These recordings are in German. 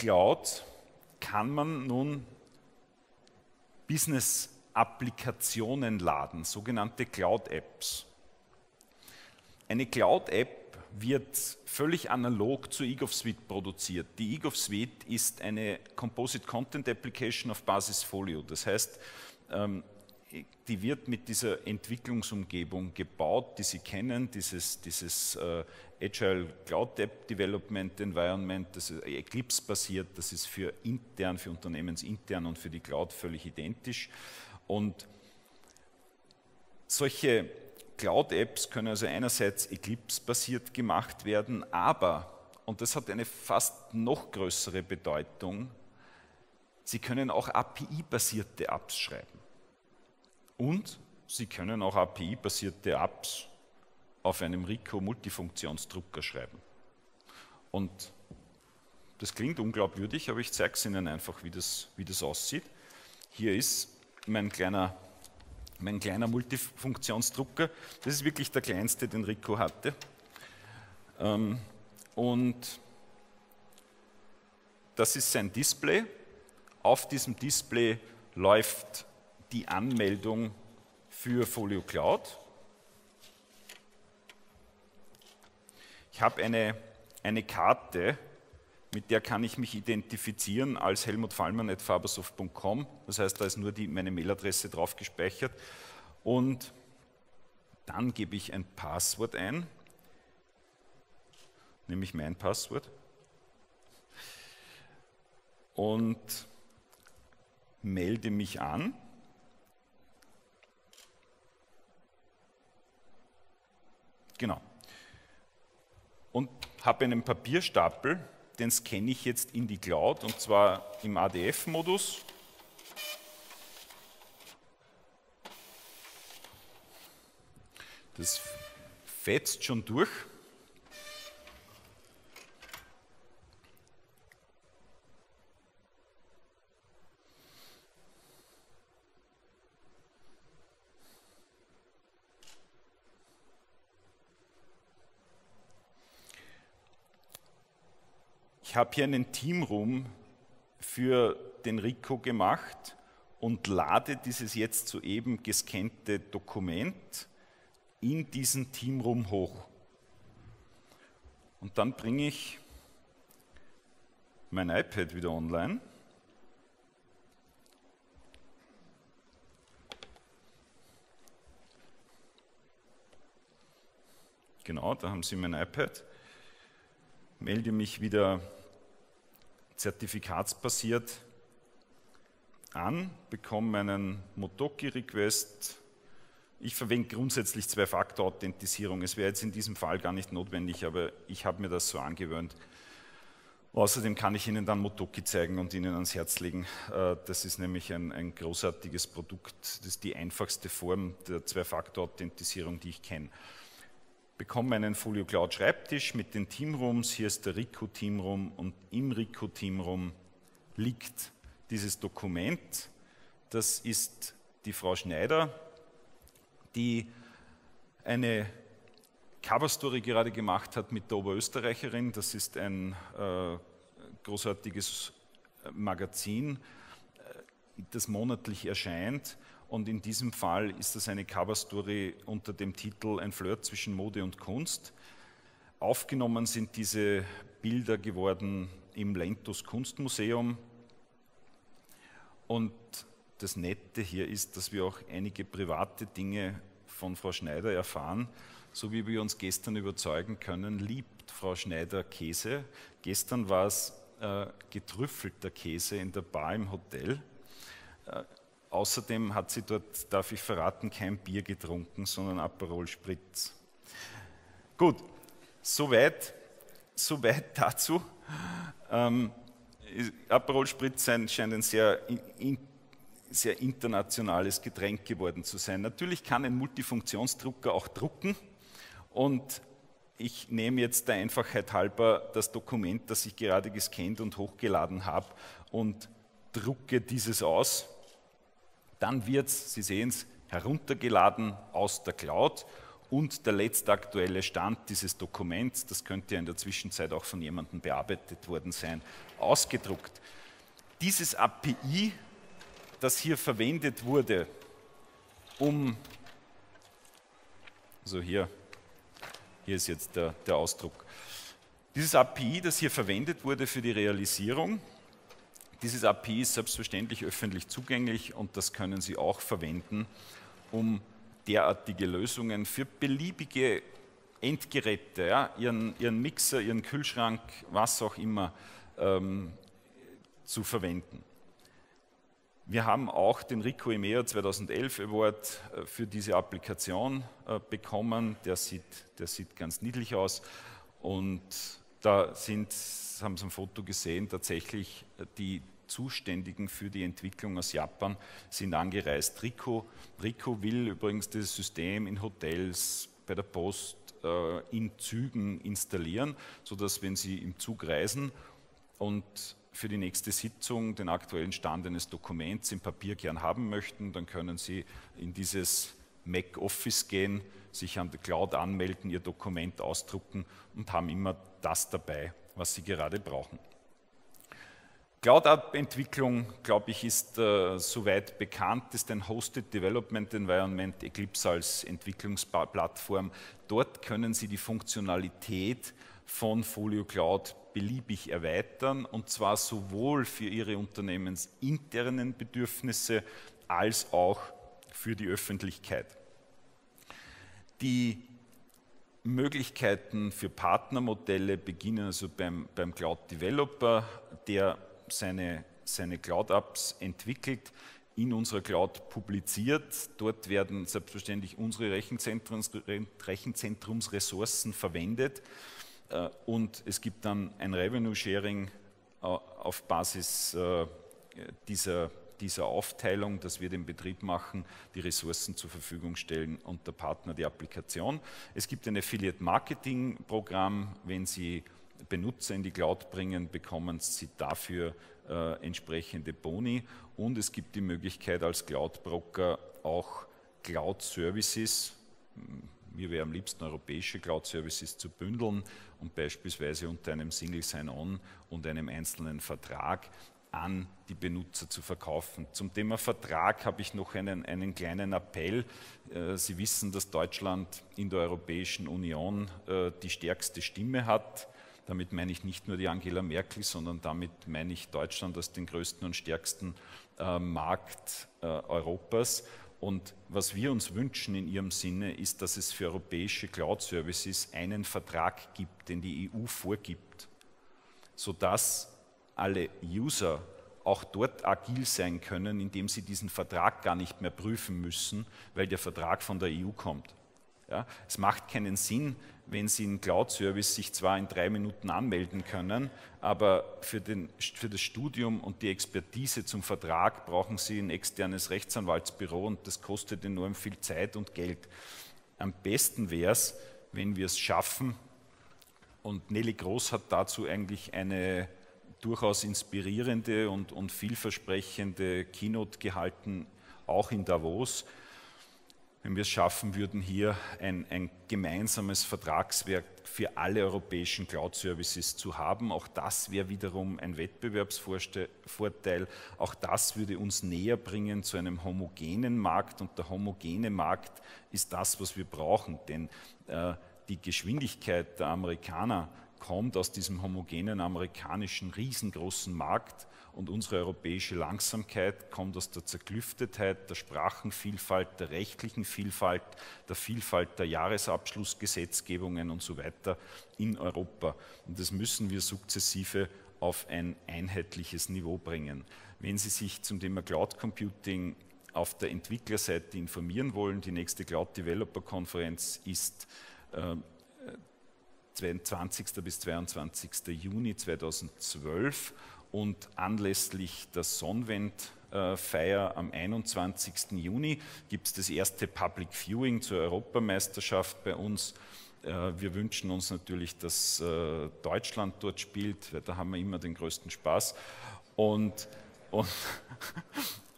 Cloud kann man nun Business-Applikationen laden, sogenannte Cloud-Apps. Eine Cloud-App wird völlig analog zur eGov Suite produziert. Die eGov Suite ist eine Composite Content Application auf Basis Folio. Das heißt, die wird mit dieser Entwicklungsumgebung gebaut, die Sie kennen, dieses Agile Cloud App Development Environment, das ist Eclipse basiert, das ist für unternehmensintern und für die Cloud völlig identisch. Und solche Cloud-Apps können also einerseits Eclipse-basiert gemacht werden, aber, und das hat eine fast noch größere Bedeutung, Sie können auch API-basierte Apps schreiben. Und Sie können auch API-basierte Apps auf einem Ricoh-Multifunktionsdrucker schreiben. Und das klingt unglaubwürdig, aber ich zeige es Ihnen einfach, wie das aussieht. Hier ist mein kleiner Multifunktionsdrucker. Das ist wirklich der kleinste, den Ricoh hatte. Und das ist sein Display. Auf diesem Display läuft die Anmeldung für Folio Cloud. Ich habe eine Karte, mit der kann ich mich identifizieren als helmutfallmann@fabersoft.com. Das heißt, da ist nur meine Mailadresse drauf gespeichert. Und dann gebe ich ein Passwort ein, nämlich mein Passwort. Und melde mich an. Genau. Und habe einen Papierstapel, den scanne ich jetzt in die Cloud, und zwar im ADF-Modus. Das fetzt schon durch. Ich habe hier einen Teamroom für den Ricoh gemacht und lade dieses jetzt soeben gescannte Dokument in diesen Teamroom hoch. Und dann bringe ich mein iPad wieder online. Genau, da haben Sie mein iPad. Melde mich wieder zertifikatsbasiert an, bekomme einen Motoki-Request. Ich verwende grundsätzlich Zwei-Faktor-Authentisierung. Es wäre jetzt in diesem Fall gar nicht notwendig, aber ich habe mir das so angewöhnt. Außerdem kann ich Ihnen dann Motoki zeigen und Ihnen ans Herz legen. Das ist nämlich ein großartiges Produkt. Das ist die einfachste Form der Zwei-Faktor-Authentisierung, die ich kenne. Bekomme einen Folio Cloud Schreibtisch mit den Teamrooms. Hier ist der Ricoh Teamroom und im Ricoh Teamroom liegt dieses Dokument. Das ist die Frau Schneider, die eine Coverstory gerade gemacht hat mit der Oberösterreicherin. Das ist ein großartiges Magazin, das monatlich erscheint. Und in diesem Fall ist das eine Coverstory unter dem Titel Ein Flirt zwischen Mode und Kunst. Aufgenommen sind diese Bilder geworden im Lentus Kunstmuseum. Und das Nette hier ist, dass wir auch einige private Dinge von Frau Schneider erfahren. So wie wir uns gestern überzeugen können, liebt Frau Schneider Käse. Gestern war es getrüffelter Käse in der Bar im Hotel. Außerdem hat sie dort, darf ich verraten, kein Bier getrunken, sondern Aperol Spritz. Gut, soweit dazu. Aperol Spritz scheint ein sehr internationales Getränk geworden zu sein. Natürlich kann ein Multifunktionsdrucker auch drucken, und ich nehme jetzt der Einfachheit halber das Dokument, das ich gerade gescannt und hochgeladen habe, und drucke dieses aus. Dann wird es, Sie sehen es, heruntergeladen aus der Cloud und der letzte aktuelle Stand dieses Dokuments, das könnte ja in der Zwischenzeit auch von jemandem bearbeitet worden sein, ausgedruckt. Dieses API, das hier verwendet wurde, also hier ist jetzt der Ausdruck, dieses API, das hier verwendet wurde für die Realisierung, dieses API ist selbstverständlich öffentlich zugänglich und das können Sie auch verwenden, um derartige Lösungen für beliebige Endgeräte, ja, Ihren Mixer, Ihren Kühlschrank, was auch immer, zu verwenden. Wir haben auch den RICO EMEA 2011 Award für diese Applikation bekommen. Der sieht ganz niedlich aus und da haben Sie ein Foto gesehen, tatsächlich die Zuständigen für die Entwicklung aus Japan sind angereist. RICO will übrigens dieses System in Hotels, bei der Post, in Zügen installieren, sodass, wenn Sie im Zug reisen und für die nächste Sitzung den aktuellen Stand eines Dokuments im Papier gern haben möchten, dann können Sie in dieses Mac Office gehen, sich an der Cloud anmelden, Ihr Dokument ausdrucken und haben immer das dabei, was Sie gerade brauchen. Cloud-App-Entwicklung, glaube ich, ist soweit bekannt, ist ein Hosted Development Environment, Eclipse als Entwicklungsplattform. Dort können Sie die Funktionalität von Folio Cloud beliebig erweitern, und zwar sowohl für Ihre unternehmensinternen Bedürfnisse als auch für die Öffentlichkeit. Die Möglichkeiten für Partnermodelle beginnen also beim Cloud Developer, der seine Cloud-Apps entwickelt, in unserer Cloud publiziert. Dort werden selbstverständlich unsere Rechenzentrumsressourcen verwendet und es gibt dann ein Revenue-Sharing auf Basis dieser Aufteilung, dass wir den Betrieb machen, die Ressourcen zur Verfügung stellen und der Partner die Applikation. Es gibt ein Affiliate-Marketing-Programm. Wenn Sie Benutzer in die Cloud bringen, bekommen Sie dafür entsprechende Boni, und es gibt die Möglichkeit, als Cloud-Broker auch Cloud-Services, mir wäre am liebsten europäische Cloud-Services, zu bündeln und beispielsweise unter einem Single Sign-On und einem einzelnen Vertrag an die Benutzer zu verkaufen. Zum Thema Vertrag habe ich noch einen kleinen Appell. Sie wissen, dass Deutschland in der Europäischen Union die stärkste Stimme hat. Damit meine ich nicht nur die Angela Merkel, sondern damit meine ich Deutschland als den größten und stärksten Markt Europas. Und was wir uns wünschen in Ihrem Sinne ist, dass es für europäische Cloud-Services einen Vertrag gibt, den die EU vorgibt, sodass alle User auch dort agil sein können, indem sie diesen Vertrag gar nicht mehr prüfen müssen, weil der Vertrag von der EU kommt. Ja, es macht keinen Sinn, wenn Sie einen Cloud-Service sich zwar in 3 Minuten anmelden können, aber für das Studium und die Expertise zum Vertrag brauchen Sie ein externes Rechtsanwaltsbüro und das kostet enorm viel Zeit und Geld. Am besten wäre es, wenn wir es schaffen, und Nelly Groß hat dazu eigentlich eine durchaus inspirierende und vielversprechende Keynote gehalten, auch in Davos, wenn wir es schaffen würden, hier ein gemeinsames Vertragswerk für alle europäischen Cloud-Services zu haben. Auch das wäre wiederum ein Wettbewerbsvorteil. Auch das würde uns näher bringen zu einem homogenen Markt. Und der homogene Markt ist das, was wir brauchen. Denn die Geschwindigkeit der Amerikaner kommt aus diesem homogenen amerikanischen riesengroßen Markt, und unsere europäische Langsamkeit kommt aus der Zerklüftetheit, der Sprachenvielfalt, der rechtlichen Vielfalt, der Vielfalt der Jahresabschlussgesetzgebungen und so weiter in Europa. Und das müssen wir sukzessive auf ein einheitliches Niveau bringen. Wenn Sie sich zum Thema Cloud Computing auf der Entwicklerseite informieren wollen, die nächste Cloud Developer Konferenz ist 20. bis 22. Juni 2012 und anlässlich der Sonnenwend-Feier am 21. Juni gibt es das erste Public Viewing zur Europameisterschaft bei uns. Wir wünschen uns natürlich, dass Deutschland dort spielt, weil da haben wir immer den größten Spaß. Und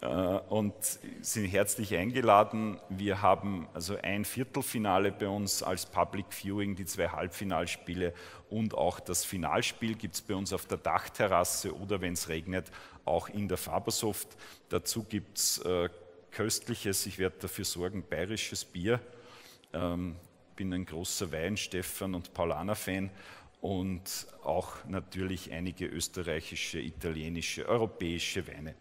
und sind herzlich eingeladen. Wir haben also ein Viertelfinale bei uns als Public Viewing, die 2 Halbfinalspiele und auch das Finalspiel gibt es bei uns auf der Dachterrasse oder wenn es regnet, auch in der Fabersoft. Dazu gibt es köstliches, ich werde dafür sorgen, bayerisches Bier. Bin ein großer Wein-, Stefan- und Paulaner-Fan und auch natürlich einige österreichische, italienische, europäische Weine.